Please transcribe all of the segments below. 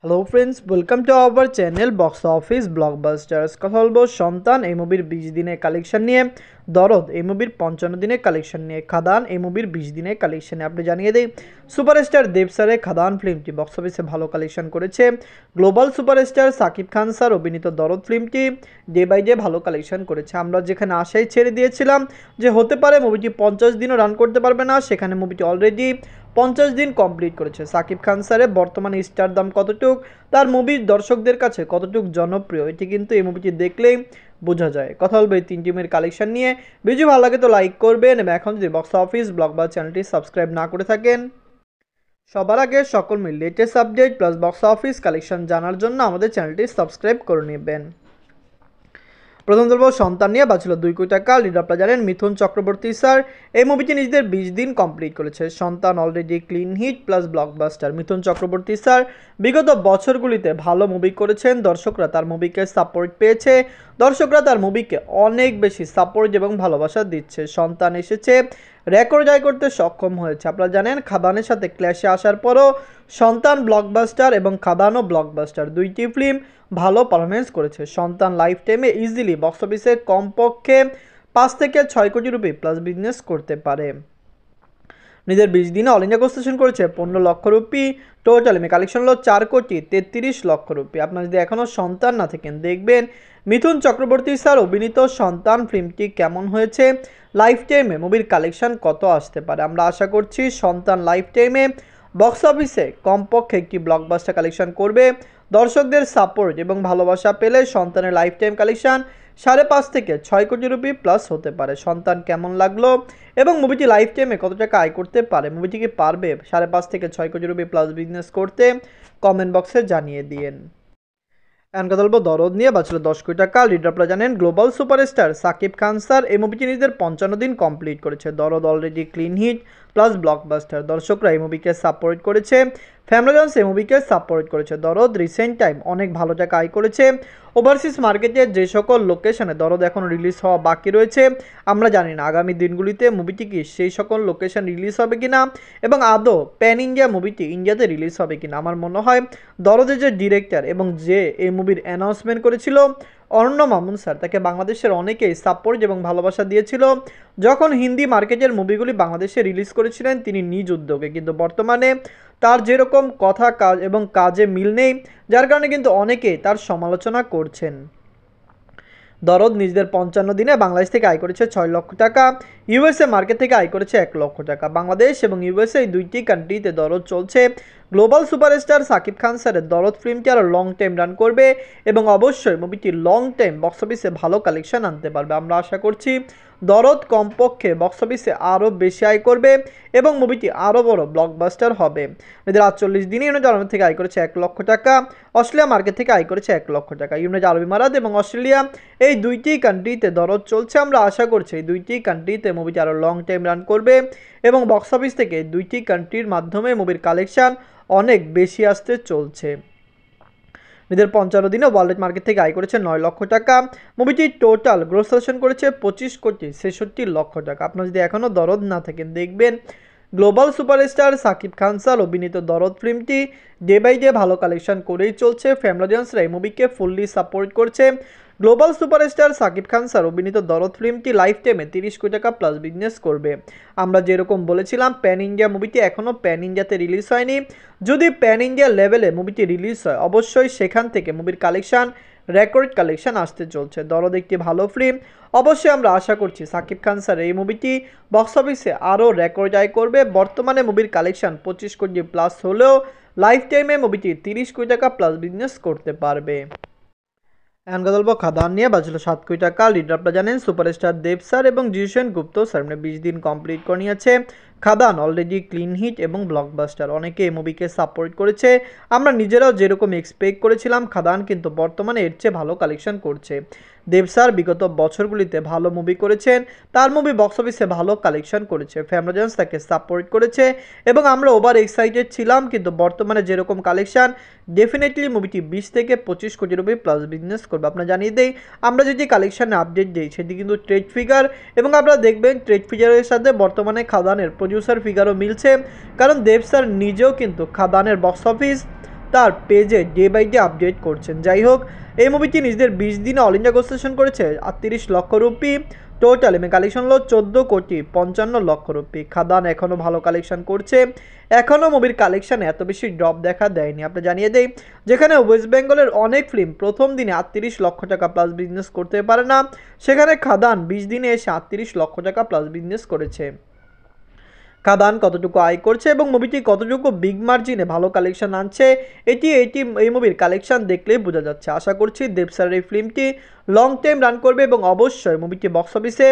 Hello friends, welcome to our channel box office blockbusters. কথা বলবো সন্তান এই মুভির 20 দিনের কালেকশন নিয়ে, দরদ এই মুভির 55 দিনের কালেকশন নিয়ে, খাদান এই মুভির 20 দিনের কালেকশন নিয়ে। আপনি জানিয়ে দিই, সুপারস্টার দেব স্যারের খাদান ফিল্মটি বক্স অফিসে ভালো কালেকশন করেছে। Global superstar Shakib Khan sir অভিনীত দরদ ফিল্মটি ডে বাই ডে ভালো কালেকশন করেছে। আমরা যেখানে আশাই ছেড়ে দিয়েছিলাম যে হতে পারে মুভিটি 50 দিনও রান করতে পারবে না, সেখানে মুভিটি অলরেডি 50 দিন কমপ্লিট করেছে। সাকিব খান স্যারের বর্তমানে স্টার দাম কতটুক, তার মুভির দর্শকদের কাছে কতটুক জনপ্রিয়, এটি কিন্তু এই মুভিটি দেখলেই বোঝা যায়। কথা বলবো এই তিন টিমের কালেকশন নিয়ে। ভিডিও ভালো লাগে তো লাইক করবেন, এবং এখন যদি বক্স অফিস ব্লকবাস্টার চ্যানেলটি সাবস্ক্রাইব না করে থাকেন, সবার আগে সকল মিল latest update plus box office collection জানার জন্য আমাদের চ্যানেলটি সাবস্ক্রাইব করে নেবেন। প্রথম বলবো সন্তান নিয়ে বাঁচল 2 কোটি টাকা। লিড আপনারা জানেন মিথুন চক্রবর্তী স্যার এই মুভিটি নিজেদের 20 দিন কমপ্লিট করেছে। সন্তান already clean hit plus blockbuster. Mithun Chakraborty sir বিগত বছরগুলিতে ভালো মুভি করেছেন, দর্শকরা তার মুভিকে সাপোর্ট পেয়েছে, দর্শকরা তার মুভিকে অনেক বেশি সাপোর্ট এবং ভালোবাসা দিচ্ছে। সন্তান এসেছে, রেকর্ড জয় করতে সক্ষম হয়েছে। আপনারা জানেন খাদানের সাথে ক্ল্যাশে আসার পরও সন্তান ব্লকবাস্টার এবং খাদানও ব্লকবাস্টার, দুইটি ফিল্ম ভালো পারফরমেন্স করেছে। সন্তান লাইফ টাইমে ইজিলি বক্স অফিসে কমপক্ষে 5 থেকে 6 কোটি রুপি প্লাস বিজনেস করতে পারে। নিজের 20 দিনে অল ইন্ডিয়া কনস্ট্রাকশন করেছে 15 লক্ষ রুপি। টোটাল কালেকশন হলো 4 কোটি 33 লক্ষ রুপি। আপনারা যদি এখনও সন্তান না থাকেন, দেখবেন মিথুন চক্রবর্তী স্যার অভিনীত সন্তান ফিল্মটি কেমন হয়েছে, লাইফ টাইমে মুভির কালেকশন কত আসতে পারে। আমরা আশা করছি সন্তান লাইফ টাইমে বক্স অফিসে কমপক্ষে একটি ব্লকবাস্টার কালেকশন করবে। দর্শকদের সাপোর্ট এবং ভালোবাসা পেলে সন্তানের লাইফ টাইম কালেকশন 5.5 থেকে 6 কোটি রুপি প্লাস হতে পারে। সন্তান কেমন লাগলো এবং মুভিটি লাইফ টাইমে কত টাকা আয় করতে পারে, মুভিটি কি পারবে 5.5 থেকে 6 কোটি রুপি প্লাস বিজনেস করতে, কমেন্ট বক্সে জানিয়ে দিন। এখন কথা বলবো দরদ নিয়ে বাঁচল 10 কোটি টাকা। লিড আপনারা জানেন global superstar Shakib Khan sir এই মুভিটি নিজেদের 55 দিন কমপ্লিট করেছে। Dorod already clean hit plus blockbuster, দর্শকরা এই মুভিকে সাপোর্ট করেছে, ফ্যামিলিগঞ্জ এই মুভিকে সাপোর্ট করেছে। দরদ রিসেন্ট টাইম অনেক ভালো টাকা আয় করেছে। ওভারসিজ মার্কেটের যে সকল লোকেশনে দরদ এখন রিলিজ হওয়া বাকি রয়েছে, আমরা জানি না আগামী দিনগুলিতে মুভিটি কি সেই সকল লোকেশন রিলিজ হবে কিনা, এবং আদৌ প্যান ইন্ডিয়া মুভিটি ইন্ডিয়াতে রিলিজ হবে কিনা। আমার মনে হয় দরদের যে ডিরেক্টর এবং যে এই মুভির অ্যানাউন্সমেন্ট করেছিল অরণ্য মামুন স্যার, তাকে বাংলাদেশের অনেকেই সাপোর্ট এবং ভালোবাসা দিয়েছিল যখন হিন্দি মার্কেটের মুভিগুলি বাংলাদেশে রিলিজ করেছিলেন তিনি নিজ উদ্যোগে। কিন্তু বর্তমানে তার যেরকম কথা কাজ এবং কাজে মিল নেই, যার কারণে কিন্তু অনেকেই তার সমালোচনা করছেন। দরদ নিজেদের 55 দিনে বাংলাদেশ থেকে আয় করেছে 6 লক্ষ টাকা, ইউএসএ মার্কেট থেকে আয় করেছে 1 লক্ষ টাকা। বাংলাদেশ এবং ইউএসএ এই দুইটি কান্ট্রিতে দরদ চলছে। গ্লোবাল সুপারস্টার সাকিব খান স্যারের দরদ ফিল্মটি আরও লং টাইম রান করবে এবং অবশ্যই মুভিটি লং টাইম বক্স অফিসে ভালো কালেকশন আনতে পারবে। আমরা আশা করছি দরদ কমপক্ষে বক্স অফিসে আরও বেশি আয় করবে এবং মুভিটি আরও বড় ব্লকবাস্টার হবে। এদের 48 দিনে ইউনাইটেড আরব থেকে আয় করেছে 1 লক্ষ টাকা, অস্ট্রেলিয়া মার্কেট থেকে আয় করেছে 1 লক্ষ টাকা। ইউনাইটেড আরব ইমারাত এবং অস্ট্রেলিয়া এই দুইটি কান্ট্রিতে দরদ চলছে। আমরা আশা করছি এই দুইটি কান্ট্রিতে মুভিটি আরও লং টাইম রান করবে এবং বক্স অফিস থেকে দুইটি কান্ট্রির মাধ্যমে মুভির কালেকশন অনেক বেশি আসতে চলছে। নিজের 55 দিনে ওয়ার্ল্ড মার্কেট থেকে আয় করেছে 9 লক্ষ টাকা। মুভিটি টোটাল গ্রোস কালেকশন করেছে 25 কোটি 66 লক্ষ টাকা। আপনারা যদি এখনও দরদ না থাকেন, দেখবেন global superstar Shakib Khan sir অভিনীত দরদ ফিল্মটি ডে বাই ডে ভালো কালেকশন করেই চলছে। ফ্যামিলিগঞ্জরা এই মুভিকে ফুললি সাপোর্ট করছে। Global superstar Shakib Khan sir অভিনীত দরদ ফিল্মটি লাইফ টাইমে 30 কোটি টাকা প্লাস বিজনেস করবে। আমরা যেরকম বলেছিলাম প্যান ইন্ডিয়া মুভিটি এখনও প্যান ইন্ডিয়াতে রিলিজ হয়নি, যদি প্যান ইন্ডিয়া লেভেলে মুভিটি রিলিজ হয় অবশ্যই সেখান থেকে মুভির কালেকশন রেকর্ড কালেকশন আসতে চলছে। দরদ একটি ভালো ফিল্ম, অবশ্যই আমরা আশা করছি সাকিব খান স্যার এই মুভিটি বক্স অফিসে আরও রেকর্ড আয় করবে। বর্তমানে মুভির কালেকশন 25 কোটি প্লাস হলেও লাইফ টাইমে মুভিটি 30 কোটি টাকা প্লাস বিজনেস করতে পারবে। এখন কথা বলবো খাদান নিয়ে বাঁচল 7 কোটি টাকা। লিড আপনারা জানেন সুপারস্টার দেব স্যার এবং জিউসেন গুপ্ত স্যার 20 দিন কমপ্লিট করে নিয়েছে। খাদান অলরেডি ক্লিন হিট এবং ব্লকবাস্টার, অনেকে এই মুভিকে সাপোর্ট করেছে। আমরা নিজেরাও যেরকম এক্সপেক্ট করেছিলাম খাদান কিন্তু বর্তমানে এর চেয়ে ভালো কালেকশন করছে। দেব স্যার বিগত বছরগুলিতে ভালো মুভি করেছেন, তার মুভি বক্স অফিসে ভালো কালেকশন করেছে, ফ্যামিলিগঞ্জ তাকে সাপোর্ট করেছে এবং আমরা ওভার এক্সাইটেড ছিলাম। কিন্তু বর্তমানে যেরকম কালেকশন ডেফিনেটলি মুভিটি 20 থেকে 25 কোটি রুপি প্লাস বিজনেস করবে। আপনারা জানিয়ে দেই আমরা যদি কালেকশানে আপডেট দিই সেটি কিন্তু ট্রেড ফিগার, এবং আপনারা দেখবেন ট্রেড ফিগারের সাথে বর্তমানে খাদানের প্রডিউসার ফিগারও মিলছে, কারণ দেব স্যার নিজেও কিন্তু খাদানের বক্স অফিস তার পেজে ডে বাই ডে আপডেট করছেন। যাই হোক, এই মুভিটি নিজেদের 20 দিনে অল ইন্ডিয়া গ্রস কালেকশন করেছে 38 লক্ষ রুপি টোটাল, এবং কালেকশন হলো 14,55,00,000 রুপি। খাদান এখনও ভালো কালেকশন করছে, এখনও মুভির কালেকশানে এত বেশি ড্রপ দেখা দেয়নি। আপনি জানিয়ে দেই, যেখানে ওয়েস্ট বেঙ্গলের অনেক ফিল্ম প্রথম দিনে 38 লক্ষ টাকা প্লাস বিজনেস করতে পারে না, সেখানে খাদান 20 দিনে এসে 38 লক্ষ টাকা প্লাস বিজনেস করেছে। খাদান কতটুকু আয় করছে এবং মুভিটি কতটুকু বিগ মার্জিনে ভালো কালেকশন আনছে, এই মুভির কালেকশন দেখলেই বোঝা যাচ্ছে। আশা করছি দেব স্যারের এই ফিল্মটি লং টাইম রান করবে এবং অবশ্যই মুভিটি বক্স অফিসে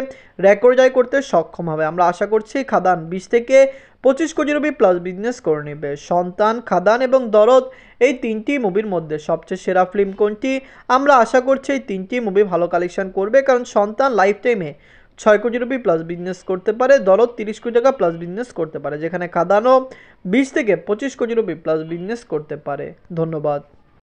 রেকর্ড জয় করতে সক্ষম হবে। আমরা আশা করছি খাদান 20 থেকে 25 কোটি রুপি প্লাস বিজনেস করে নেবে। সন্তান, খাদান এবং দরদ, এই তিনটি মুভির মধ্যে সবচেয়ে সেরা ফিল্ম কোনটি? আমরা আশা করছি এই তিনটি মুভি ভালো কালেকশন করবে, কারণ সন্তান লাইফ টাইমে 6 কোটি রুপি প্লাস বিজনেস করতে পারে, দরদ 30 কোটি টাকা প্লাস বিজনেস করতে পারে, যেখানে খাদানও 20 থেকে 25 কোটি রুপি প্লাস বিজনেস করতে পারে। ধন্যবাদ।